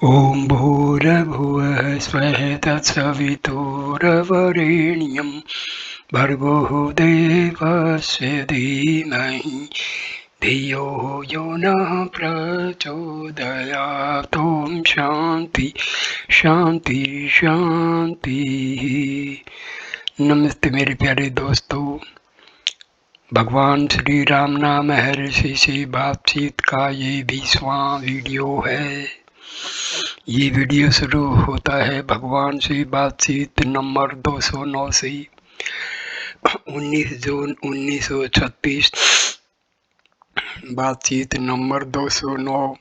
ॐ भूर्भुवः स्वः तत्सवितुर्वरेण्यं भर्गो देवस्य धीमहि धियो यो नः प्रचोदयात्। ॐ शान्ति शान्ति शान्तिः। नमस्ते मेरे प्यारे दोस्तों, भगवान श्री राम नाम महर्षि से बातचीत का ये 20वां वीडियो है। ये वीडियो शुरू होता है भगवान से बातचीत नंबर 209 से। 19 जून 1936 बातचीत नंबर 209।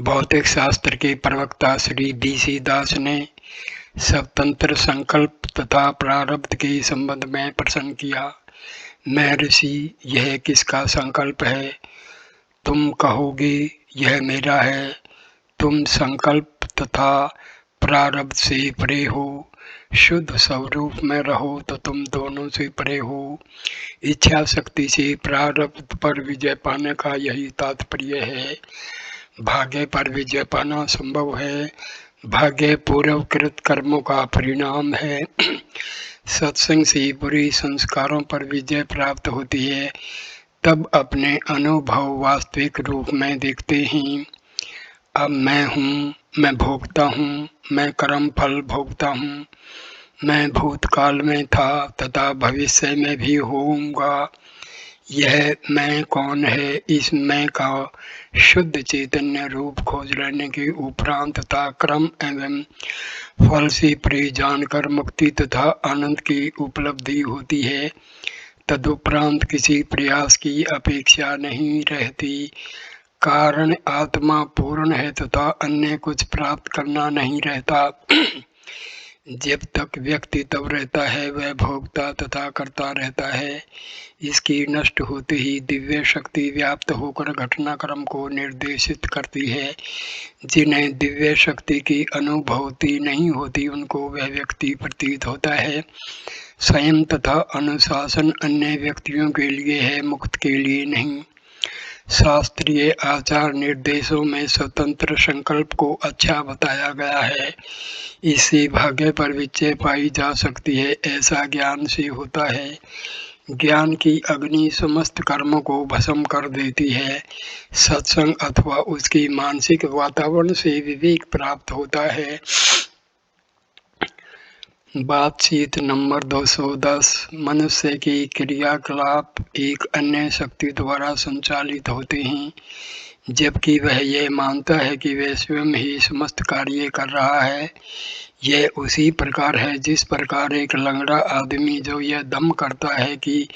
भौतिक शास्त्र के प्रवक्ता श्री BC दास ने स्वतंत्र संकल्प तथा प्रारब्ध के संबंध में प्रश्न किया। महर्षि, यह किसका संकल्प है? तुम कहोगे यह मेरा है। तुम संकल्प तथा प्रारब्ध से परे हो। शुद्ध स्वरूप में रहो तो तुम दोनों से परे हो। इच्छा शक्ति से प्रारब्ध पर विजय पाने का यही तात्पर्य है। भाग्य पर विजय पाना संभव है। भाग्य पूर्वकृत कर्मों का परिणाम है। सत्संग से बुरे संस्कारों पर विजय प्राप्त होती है। तब अपने अनुभव वास्तविक रूप में देखते हैं। अब मैं हूँ, मैं भोगता हूँ, मैं कर्म फल भोगता हूँ। मैं भूतकाल में था तथा भविष्य में भी होऊंगा। यह मैं कौन है? इस मैं का शुद्ध चैतन्य रूप खोज लेने के उपरांत तथा कर्म एवं फल से परे जानकर मुक्ति तथा आनंद की उपलब्धि होती है। तदुपरांत किसी प्रयास की अपेक्षा नहीं रहती। कारण आत्मा पूर्ण है तथा अन्य कुछ प्राप्त करना नहीं रहता। जब तक व्यक्ति तब रहता है वह भोगता तथा करता रहता है। इसकी नष्ट होते ही दिव्य शक्ति व्याप्त होकर घटनाक्रम को निर्देशित करती है। जिन्हें दिव्य शक्ति की अनुभूति नहीं होती उनको वह व्यक्ति प्रतीत होता है। संयम तथा अनुशासन अन्य व्यक्तियों के लिए है, मुक्त के लिए नहीं। शास्त्रीय आचार निर्देशों में स्वतंत्र संकल्प को अच्छा बताया गया है। इससे भाग्य पर विजय पाई जा सकती है। ऐसा ज्ञान से होता है। ज्ञान की अग्नि समस्त कर्मों को भस्म कर देती है। सत्संग अथवा उसकी मानसिक वातावरण से विवेक प्राप्त होता है। बातचीत नंबर 210। मनुष्य के क्रियाकलाप एक अन्य शक्ति द्वारा संचालित होते हैं, जबकि वह यह मानता है कि वह स्वयं ही समस्त कार्य कर रहा है। यह उसी प्रकार है जिस प्रकार एक लंगड़ा आदमी जो यह दम करता है कि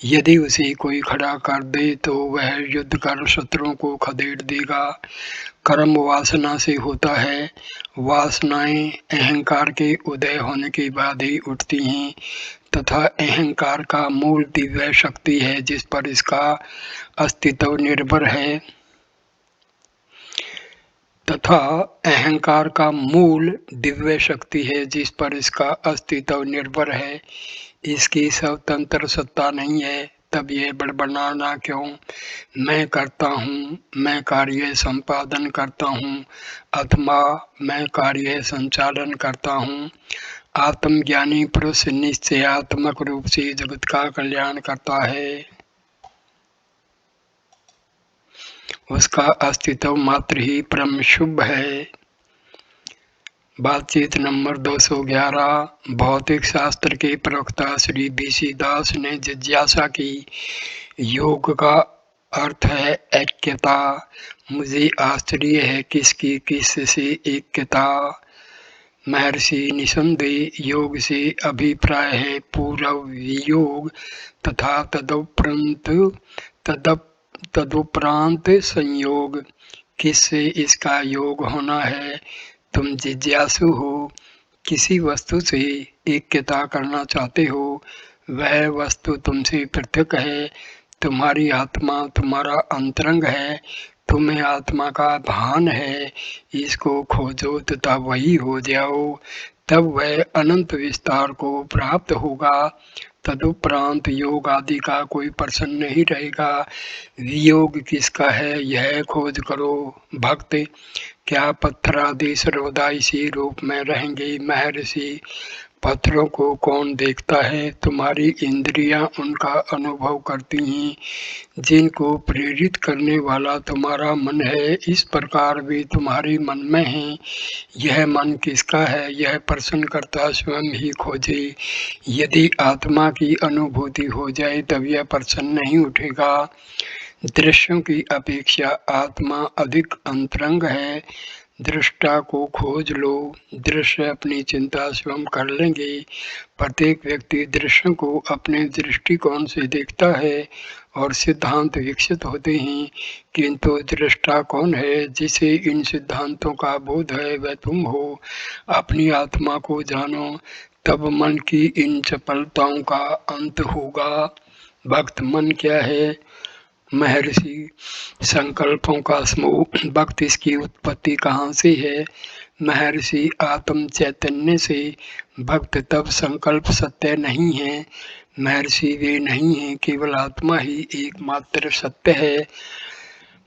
यदि उसे कोई खड़ा कर दे तो वह युद्ध कर शत्रुओं को खदेड़ देगा। कर्म वासना से होता है। वासनाएं अहंकार के उदय होने के बाद ही उठती हैं तथा अहंकार का मूल दिव्य शक्ति है जिस पर इसका अस्तित्व निर्भर है। तथा अहंकार का मूल दिव्य शक्ति है जिस पर इसका अस्तित्व निर्भर है। इसकी स्वतंत्र सत्ता नहीं है। तब यह बड़बड़ाना क्यों? मैं करता हूँ, मैं कार्य संपादन करता हूँ अथवा मैं कार्य संचालन करता हूँ। आत्मज्ञानी पुरुष निश्चयात्मक रूप से जगत का कल्याण करता है। उसका अस्तित्व मात्र ही परम शुभ है। बातचीत नंबर 211। भौतिक शास्त्र के प्रवक्ता श्री BC दास ने जिज्ञासा की। योग का अर्थ है ऐक्यता। मुझे आश्चर्य है किसकी किस से ऐक्यता। महर्षि, निसंदेह योग से अभिप्राय है पूर्व योग तथा तदुपरांत संयोग। किससे इसका योग होना है? तुम जिज्ञासु हो, किसी वस्तु से ऐक्यता करना चाहते हो। वह वस्तु तुमसे पृथक है। तुम्हारी आत्मा तुम्हारा अंतरंग है। तुम्हें आत्मा का भान है। इसको खोजो तथा वही हो जाओ। तब वह अनंत विस्तार को प्राप्त होगा। तदुपरांत योग आदि का कोई प्रश्न नहीं रहेगा। वियोग किसका है यह खोज करो। भक्त क्या पत्थर आदि सर्वदा इसी रूप में रहेंगे? महर्षि पत्थरों को कौन देखता है? तुम्हारी इंद्रियां उनका अनुभव करती हैं, जिनको प्रेरित करने वाला तुम्हारा मन है। इस प्रकार वे तुम्हारे मन में हैं। यह मन किसका है यह प्रश्नकर्ता स्वयं ही खोजे। यदि आत्मा की अनुभूति हो जाए तब यह प्रश्न नहीं उठेगा। दृश्यों की अपेक्षा आत्मा अधिक अंतरंग है। दृष्टा को खोज लो, दृश्य अपनी चिंता स्वयं कर लेंगे। प्रत्येक व्यक्ति दृश्यों को अपने दृष्टिकोण से देखता है और सिद्धांत विकसित होते हैं, किंतु दृष्टा कौन है? जिसे इन सिद्धांतों का बोध है वह तुम हो। अपनी आत्मा को जानो, तब मन की इन चपलताओं का अंत होगा। भक्त मन क्या है? महर्षि संकल्पों का समूह। भक्त इसकी उत्पत्ति कहाँ से है? महर्षि आत्म चैतन्य से। भक्त तब संकल्प सत्य नहीं है। महर्षि वे नहीं है, केवल आत्मा ही एकमात्र सत्य है।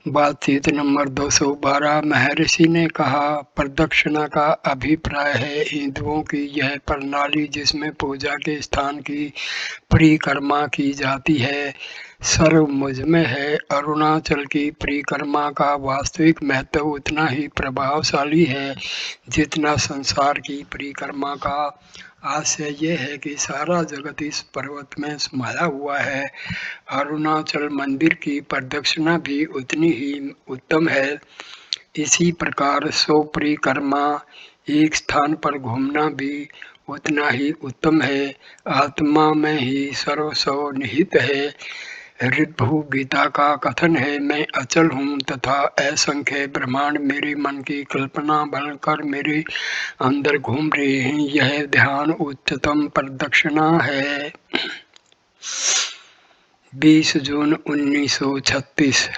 बातचीत नंबर 212। महर्षि ने कहा, प्रदक्षिणा का अभिप्राय है हिंदुओं की यह प्रणाली जिसमें पूजा के स्थान की परिक्रमा की जाती है। सर्व मुझ में है। अरुणाचल की परिक्रमा का वास्तविक महत्व उतना ही प्रभावशाली है जितना संसार की परिक्रमा का। आशय यह है कि सारा जगत इस पर्वत में समाया हुआ है। अरुणाचल मंदिर की प्रदक्षिणा भी उतनी ही उत्तम है। इसी प्रकार 100 परिक्रमा एक स्थान पर घूमना भी उतना ही उत्तम है। आत्मा में ही सर्वस्व निहित है। ऋभु गीता का कथन है, मैं अचल हूँ तथा असंख्य ब्रह्मांड मेरे मन की कल्पना बनकर मेरे अंदर घूम रहे हैं। यह ध्यान उच्चतम प्रदक्षिणा है। 20 जून 1936।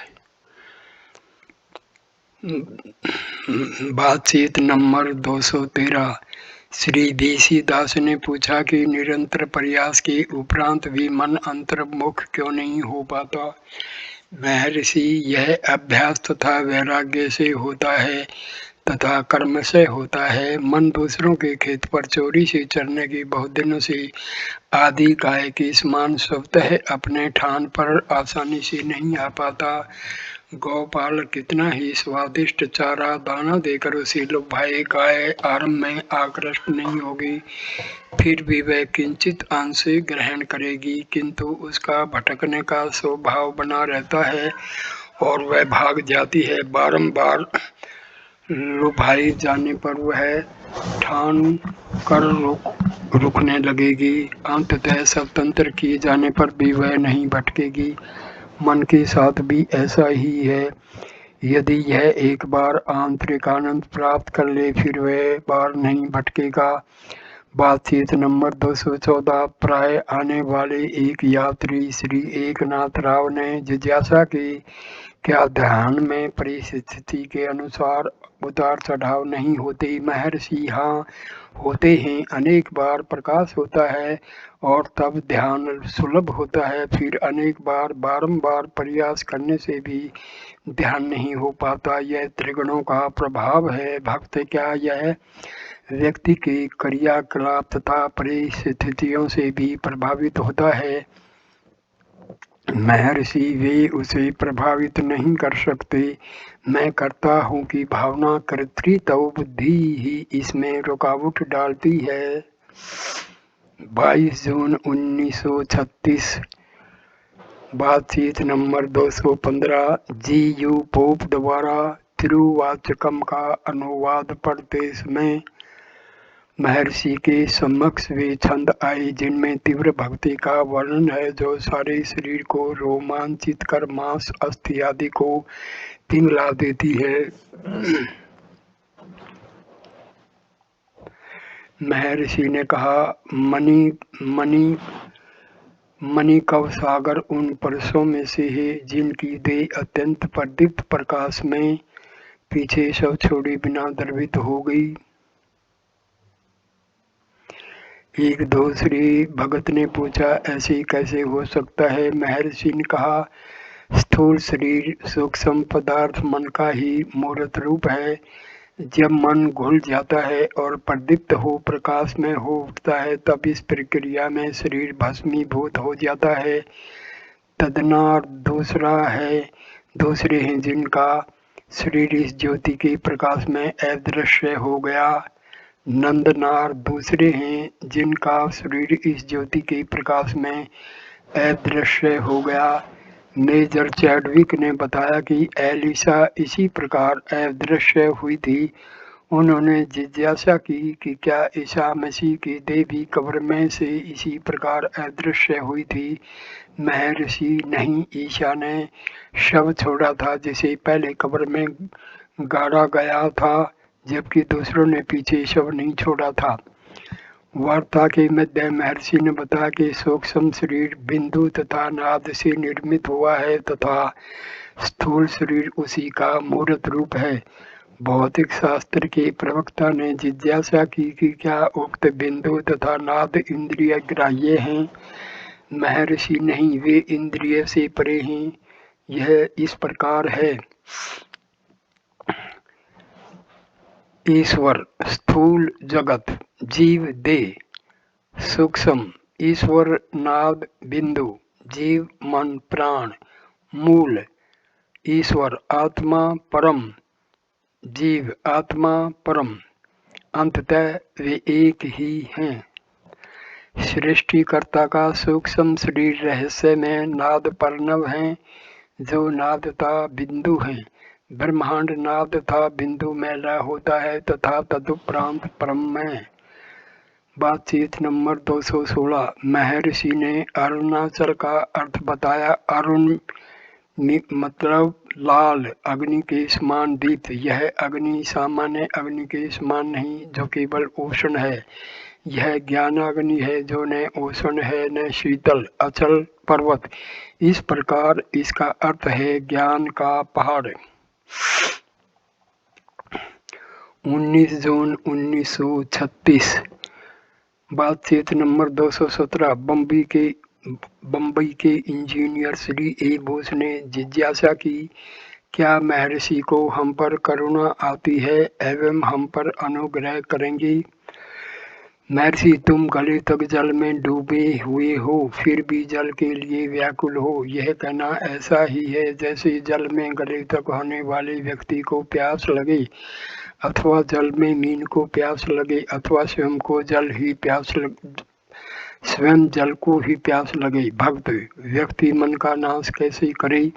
बातचीत नंबर 213। श्री बीसी दास ने पूछा कि निरंतर प्रयास के उपरांत भी मन अंतर्मुख क्यों नहीं हो पाता? महर्षि यह अभ्यास तथा वैराग्य से होता है तथा कर्म से होता है। मन दूसरों के खेत पर चोरी से चरने की बहुत दिनों से आदि गाय के समान स्वतः अपने ठान पर आसानी से नहीं आ पाता। गौपाल कितना ही स्वादिष्ट चारा दाना देकर उसे लुभाए, गाय आरंभ में आकृष्ट नहीं होगी, फिर भी वह किंचित अंश ग्रहण करेगी, किंतु उसका भटकने का स्वभाव बना रहता है और वह भाग जाती है। बारंबार लुभाए जाने पर वह ठान कर रुकने लगेगी। अंततः स्वतंत्र किए जाने पर भी वह नहीं भटकेगी। मन के साथ भी ऐसा ही है। यदि यह एक बार आंतरिक आनंद प्राप्त कर ले फिर वह बार नहीं भटकेगा। बातचीत नंबर 214। प्राय आने वाले एक यात्री श्री एकनाथ राव ने जिज्ञासा की, क्या ध्यान में परिस्थिति के अनुसार उतार चढ़ाव नहीं होते? महर्षि हाँ होते हैं। अनेक बार प्रकाश होता है और तब ध्यान सुलभ होता है, फिर अनेक बार बारंबार प्रयास करने से भी ध्यान नहीं हो पाता। यह त्रिगुणों का प्रभाव है। भक्त क्या यह व्यक्ति के क्रियाकलाप तथा परिस्थितियों से भी प्रभावित होता है? महर्षि वे उसे प्रभावित नहीं कर सकते। मैं करता हूँ कि भावना कर्तृत्व बुद्धि ही इसमें रुकावट डालती है। 22 जून 1936। बातचीत नंबर 215। जी.यू. पोप द्वारा तिरुवाचकम का अनुवाद पढ़ते समय महर्षि के समक्ष वे छंद आए जिनमें तीव्र भक्ति का वर्णन है, जो सारे शरीर को रोमांचित कर मांस अस्थि आदि को पिघला देती है। महर्षि ने कहा, मणिकव सागर उन पुरुषों में से है जिनकी देह अत्यंत प्रदीप्त प्रकाश में पीछे सब छोड़े बिना द्रवित हो गई। एक दूसरे भगत ने पूछा, ऐसे कैसे हो सकता है? महर्षि ने कहा, स्थूल शरीर सूक्ष्म पदार्थ मन का ही मूर्त रूप है। जब मन घुल जाता है और प्रदीप्त हो प्रकाश में हो उठता है, तब इस प्रक्रिया में शरीर भस्मीभूत हो जाता है। तदनार दूसरे हैं जिनका शरीर इस ज्योति के प्रकाश में अदृश्य हो गया। नंदनार दूसरे हैं जिनका शरीर इस ज्योति के प्रकाश में अदृश्य हो गया। मेजर चैडविक ने बताया कि एलिसा इसी प्रकार अदृश्य हुई थी। उन्होंने जिज्ञासा की कि क्या ईसा मसीह की देह भी कब्र में से इसी प्रकार अदृश्य हुई थी? महर्षि, नहीं, ईसा ने शव छोड़ा था जिसे पहले कब्र में गाड़ा गया था, जबकि दूसरों ने पीछे शव नहीं छोड़ा था। वार्ता के मध्य महर्षि ने बताया कि सूक्ष्म शरीर बिंदु तथा नाद से निर्मित हुआ है तथा स्थूल शरीर उसी का मूर्त रूप है। भौतिक शास्त्र के प्रवक्ता ने जिज्ञासा की कि क्या उक्त बिंदु तथा नाद इंद्रिय ग्राह्य हैं? महर्षि, नहीं, वे इंद्रिय से परे हैं। यह इस प्रकार है। ईश्वर स्थूल जगत, जीव देह। सूक्ष्म ईश्वर नाद बिंदु, जीव मन प्राण। मूल ईश्वर आत्मा परम, जीव आत्मा परम। अंततः वे एक ही हैं। सृष्टिकर्ता का सूक्ष्म शरीर रहस्य में नाद प्रणव हैं, जो नादता बिंदु हैं। ब्रह्मांड नाद तथा बिंदु में लय होता है तथा तदुपरांत परम में। बातचीत नंबर 216। महर्षि ने अरुणाचल का अर्थ बताया। अरुण मतलब लाल, अग्नि के समान दीप्त। यह अग्नि सामान्य अग्नि के समान नहीं, जो केवल उष्ण है। यह ज्ञानाग्नि है, जो न उष्ण है न शीतल, अचल पर्वत। इस प्रकार इसका अर्थ है ज्ञान का पहाड़। 19 जून 1936। बातचीत नंबर 217। बम्बई के इंजीनियर श्री ए बोस ने जिज्ञासा की, क्या महर्षि को हम पर करुणा आती है एवं हम पर अनुग्रह करेंगे? महर्षि, तुम गले तक जल में डूबे हुए हो, फिर भी जल के लिए व्याकुल हो। यह कहना ऐसा ही है जैसे जल में गले तक होने वाले व्यक्ति को प्यास लगे, अथवा जल में मीन को प्यास लगे, अथवा स्वयं जल को ही प्यास लगे। भक्त, व्यक्ति मन का नाश कैसे करे?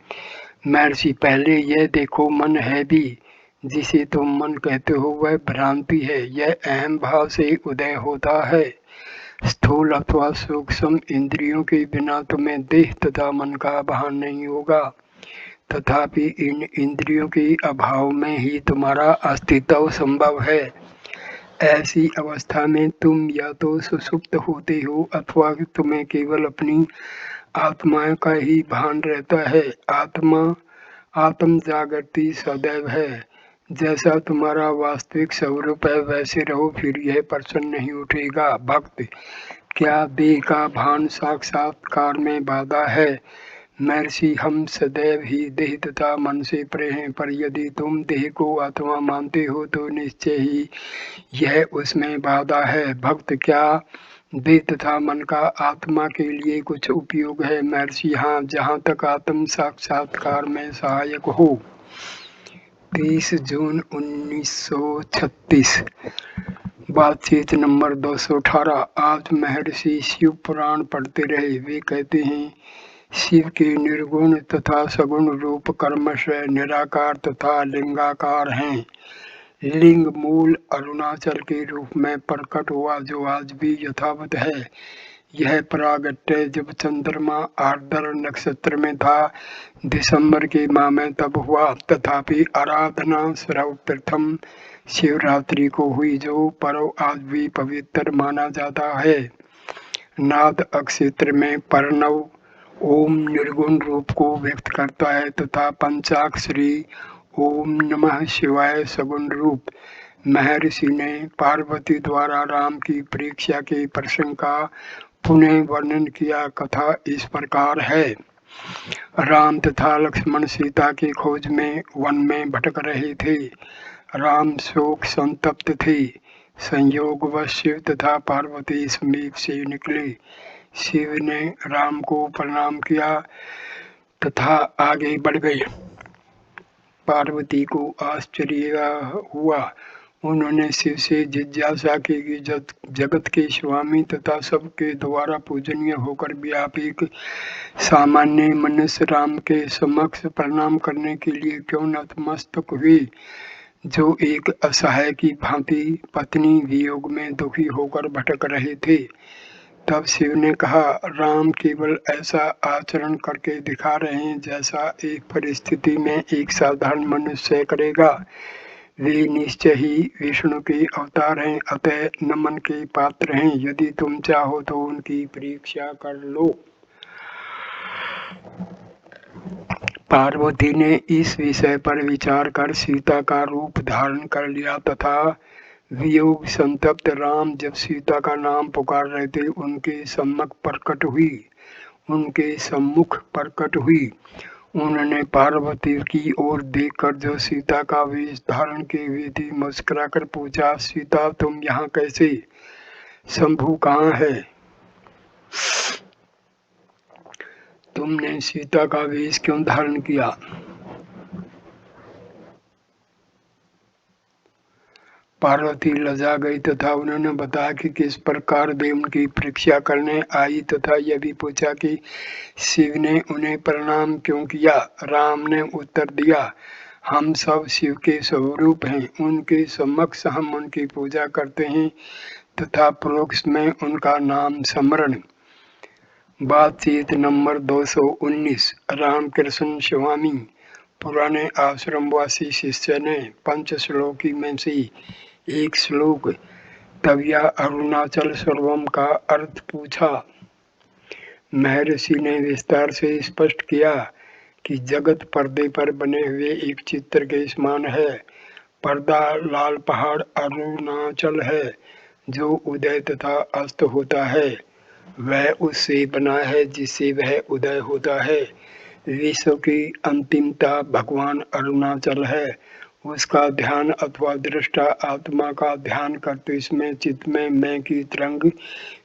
महर्षि, पहले यह देखो, मन है भी। जिसे तुम मन कहते हो वह भ्रांति है। यह अहम भाव से उदय होता है। स्थूल अथवा सूक्ष्म इंद्रियों के बिना तुम्हें देह तथा मन का भान नहीं होगा। तथापि इन इंद्रियों के अभाव में ही तुम्हारा अस्तित्व संभव है। ऐसी अवस्था में तुम या तो सुषुप्त होते हो अथवा तुम्हें केवल अपनी आत्मा का ही भान रहता है। आत्म जागृति सदैव है। जैसा तुम्हारा वास्तविक स्वरूप है वैसे रहो, फिर यह प्रश्न नहीं उठेगा। भक्त, क्या देह का भान साक्षात्कार में बाधा है? महर्षि, हम सदैव ही देह तथा मन से परे हैं, पर यदि तुम देह को आत्मा मानते हो तो निश्चय ही यह उसमें बाधा है। भक्त, क्या देह तथा मन का आत्मा के लिए कुछ उपयोग है? महर्षि, हाँ, जहाँ तक आत्म साक्षात्कार में सहायक हो। 30 जून 1936। बातचीत नंबर 218। आज महर्षि शिव पुराण पढ़ते रहे। वे कहते हैं, शिव के निर्गुण तथा सगुण रूप कर्मशः निराकार तथा लिंगाकार हैं। लिंग मूल अरुणाचल के रूप में प्रकट हुआ, जो आज भी यथावत है। यह प्रागट्य जब चंद्रमा आर्द्र नक्षत्र में था, दिसंबर के माह में तब हुआ। तथापि आराधना सर्वप्रथम शिवरात्रि को हुई, जो पर्व आज भी पवित्र माना जाता है। नाद अक्षेत्र में प्रणव ओम निर्गुण रूप को व्यक्त करता है तथा पंचाक्षरी ओम नमः शिवाय सगुण रूप। महर्षि ने पार्वती द्वारा राम की परीक्षा के प्रसंग का पुनः वर्णन किया। कथा इस प्रकार है। राम तथा लक्ष्मण सीता की खोज में वन में भटक रहे थे। राम शोक संतप्त थे। संयोगवश शिव तथा पार्वती समीप से निकले। शिव ने राम को प्रणाम किया तथा आगे बढ़ गए। पार्वती को आश्चर्य हुआ। उन्होंने शिव से जिज्ञासा की कि जगत के स्वामी तथा सबके द्वारा पूजनीय होकर भी आप एक सामान्य मनुष्य राम के समक्ष प्रणाम करने के लिए क्यों नतमस्तक हुए, जो एक असहाय की भांति पत्नी वियोग में दुखी होकर भटक रहे थे। तब शिव ने कहा, राम केवल ऐसा आचरण करके दिखा रहे हैं जैसा एक परिस्थिति में एक साधारण मनुष्य करेगा। वे निश्चय ही विष्णु के अवतार हैं, अतः नमन के पात्र हैं। यदि तुम चाहो तो उनकी परीक्षा कर लो। पार्वती ने इस विषय पर विचार कर सीता का रूप धारण कर लिया तथा वियोग संतप्त राम जब सीता का नाम पुकार रहे थे उनके सम्मुख प्रकट हुई। उन्होंने पार्वती की ओर देखकर जो सीता का वेश धारण किए हुए थी मुस्कुराकर पूछा, सीता तुम यहाँ कैसे? शंभु कहाँ है? तुमने सीता का वेश क्यों धारण किया? पार्वती लजा गई तथा उन्होंने बताया कि किस प्रकार वे उनकी परीक्षा करने आई तथा यह भी पूछा कि शिव ने उन्हें प्रणाम क्यों किया। राम ने उत्तर दिया, हम सब शिव के स्वरूप हैं, उनके समक्ष हम उनकी पूजा करते हैं तथा परोक्ष में उनका नाम स्मरण। बातचीत नंबर 219। रामकृष्ण स्वामी पुराने आश्रमवासी शिष्य ने पंचश्लोकी में से एक श्लोक तव्या अरुणाचल सर्वम का अर्थ पूछा। महर्षि ने विस्तार से स्पष्ट किया कि जगत पर्दे पर बने हुए एक चित्र के समान है। पर्दा लाल पहाड़ अरुणाचल है जो उदय तथा अस्त होता है। वह उससे बना है जिससे वह उदय होता है। विश्व की अंतिमता भगवान अरुणाचल है। उसका ध्यान अथवा दृष्टा आत्मा का ध्यान करते इसमें चित्त में मैं की तरंग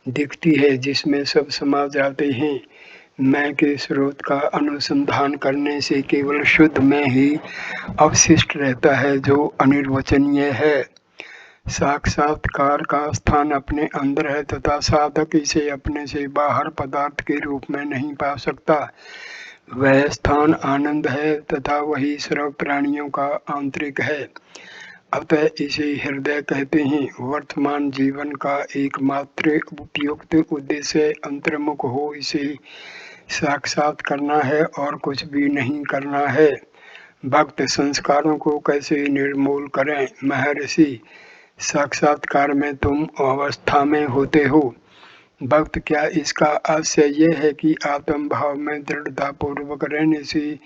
दिखती है जिसमें सब समा जाते हैं। मैं के स्रोत का अनुसंधान करने से केवल शुद्ध में ही अवशिष्ट रहता है जो अनिर्वचनीय है। साक्षात्कार का स्थान अपने अंदर है तथा साधक इसे अपने से बाहर पदार्थ के रूप में नहीं पा सकता। वह स्थान आनंद है तथा वही सर्व प्राणियों का आंतरिक है, अतः इसे हृदय कहते हैं। वर्तमान जीवन का एकमात्र उपयुक्त उद्देश्य अंतर्मुख हो इसे साक्षात करना है और कुछ भी नहीं करना है। भक्त संस्कारों को कैसे निर्मूल करें? महर्षि, साक्षात्कार में तुम अवस्था में होते हो। भक्त, क्या इसका आशय यह है कि आत्म भाव में दृढ़ता पूर्वक रहने से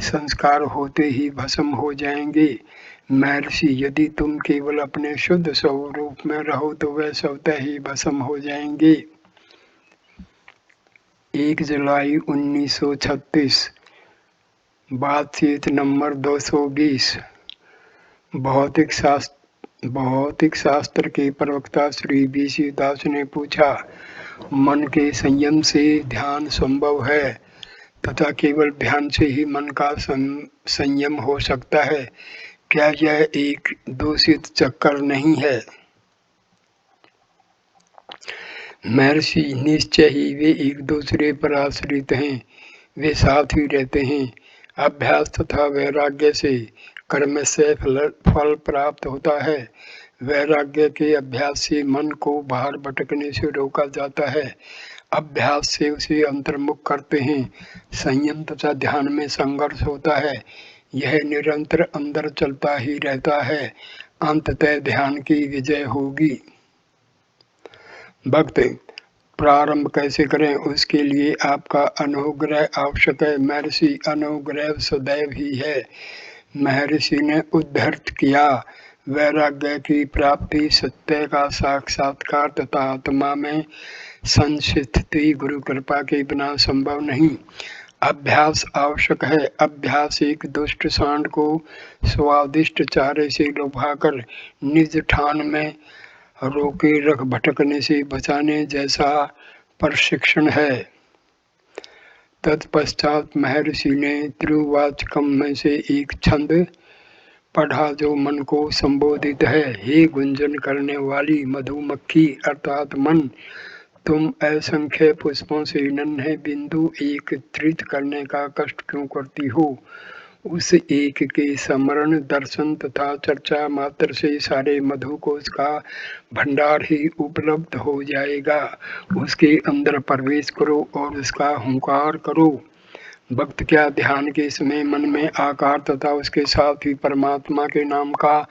संस्कार होते ही भस्म हो जाएंगे? महर्षि, यदि तुम केवल अपने शुद्ध स्वरूप में रहो तो वह स्वतः ही भस्म हो जाएंगे। 1 जुलाई 1936। बातचीत नंबर 220। भौतिक शास्त्र के प्रवक्ता श्री बीसी दास ने पूछा, मन के संयम से ध्यान संभव है तथा केवल ध्यान से ही मन का संयम हो सकता है। क्या यह एक दूषित चक्कर नहीं है? महर्षि, निश्चय ही वे एक दूसरे पर आश्रित हैं, वे साथ ही रहते हैं। अभ्यास तथा वैराग्य से कर्म से फल प्राप्त होता है। वैराग्य के अभ्यास से मन को बाहर भटकने से रोका जाता है। अभ्यास से उसे अंतर्मुख करते हैं। संयम तथा ध्यान में संघर्ष होता है। यह निरंतर अंदर चलता ही रहता है। अंततः ध्यान की विजय होगी। भक्त, प्रारंभ कैसे करें उसके लिए आपका अनुग्रह आवश्यक है। महर्षि, अनुग्रह सदैव ही है। महर्षि ने उद्धृत किया, वैराग्य की प्राप्ति, सत्य का साक्षात्कार तथा आत्मा में संस्थिति गुरु कृपा के बिना संभव नहीं। अभ्यास आवश्यक है। अभ्यास एक दुष्ट सांड को स्वादिष्ट चारे से लुभाकर निज ठान में रोके रख भटकने से बचाने जैसा प्रशिक्षण है। तत्पश्चात महर्षि ने त्रिवाचकम में से एक छंद पढ़ा जो मन को संबोधित है। हे गुंजन करने वाली मधुमक्खी अर्थात मन, तुम असंख्य पुष्पों से नन्हे बिंदु एकत्रित करने का कष्ट क्यों करती हो? उस एक के स्मरण, दर्शन तथा चर्चा मात्र से सारे मधुकोश का भंडार ही उपलब्ध हो जाएगा। उसके अंदर प्रवेश करो और उसका हुंकार करो। भक्त क्या ध्यान के समय मन में आकार तथा उसके साथ ही परमात्मा के नाम का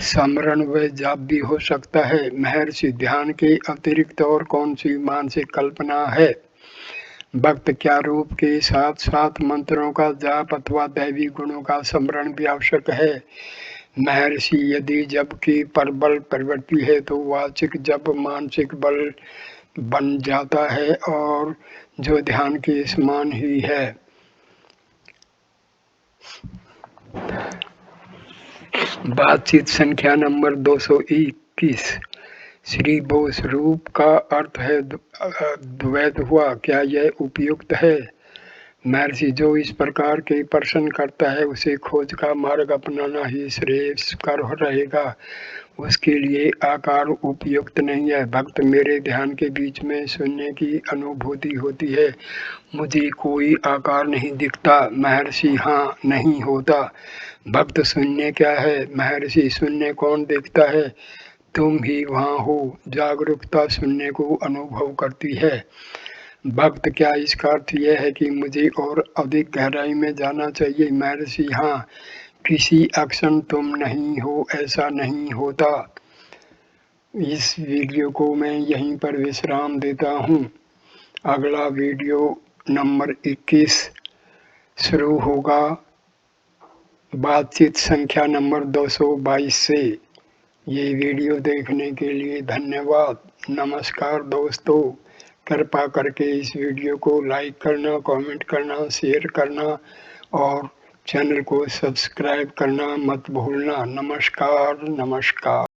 स्मरण व जाप भी हो सकता है। महर्षि, ध्यान के अतिरिक्त और कौन सी मानसिक कल्पना है? भक्त क्या रूप के साथ साथ मंत्रों का जाप अथवा दैवी गुणों का स्मरण भी आवश्यक है? महर्षि, यदि जप की प्रबल प्रवृत्ति है तो वाचिक जप मानसिक बल बन जाता है और जो ध्यान के समान ही है। बातचीत संख्या नंबर 221। श्री बोस, रूप का अर्थ है द्वैत हुआ, क्या यह उपयुक्त है? महर्षि, जो इस प्रकार के प्रश्न करता है उसे खोज का मार्ग अपनाना ही श्रेयस्कर रहेगा। उसके लिए आकार उपयुक्त नहीं है। भक्त, मेरे ध्यान के बीच में शून्य की अनुभूति होती है, मुझे कोई आकार नहीं दिखता। महर्षि, हाँ, नहीं होता। भक्त, शून्य क्या है? महर्षि, शून्य कौन देखता है? तुम ही वहाँ हो। जागरूकता शून्य को अनुभव करती है। भक्त, क्या इसका अर्थ यह है कि मुझे और अधिक गहराई में जाना चाहिए? महर्षि, हाँ, किसी अक्षण तुम नहीं हो ऐसा नहीं होता। इस वीडियो को मैं यहीं पर विश्राम देता हूँ। अगला वीडियो नंबर 21 शुरू होगा बातचीत संख्या नंबर 222 से। ये वीडियो देखने के लिए धन्यवाद। नमस्कार दोस्तों, कृपा करके इस वीडियो को लाइक करना, कमेंट करना, शेयर करना और चैनल को सब्सक्राइब करना मत भूलना। नमस्कार।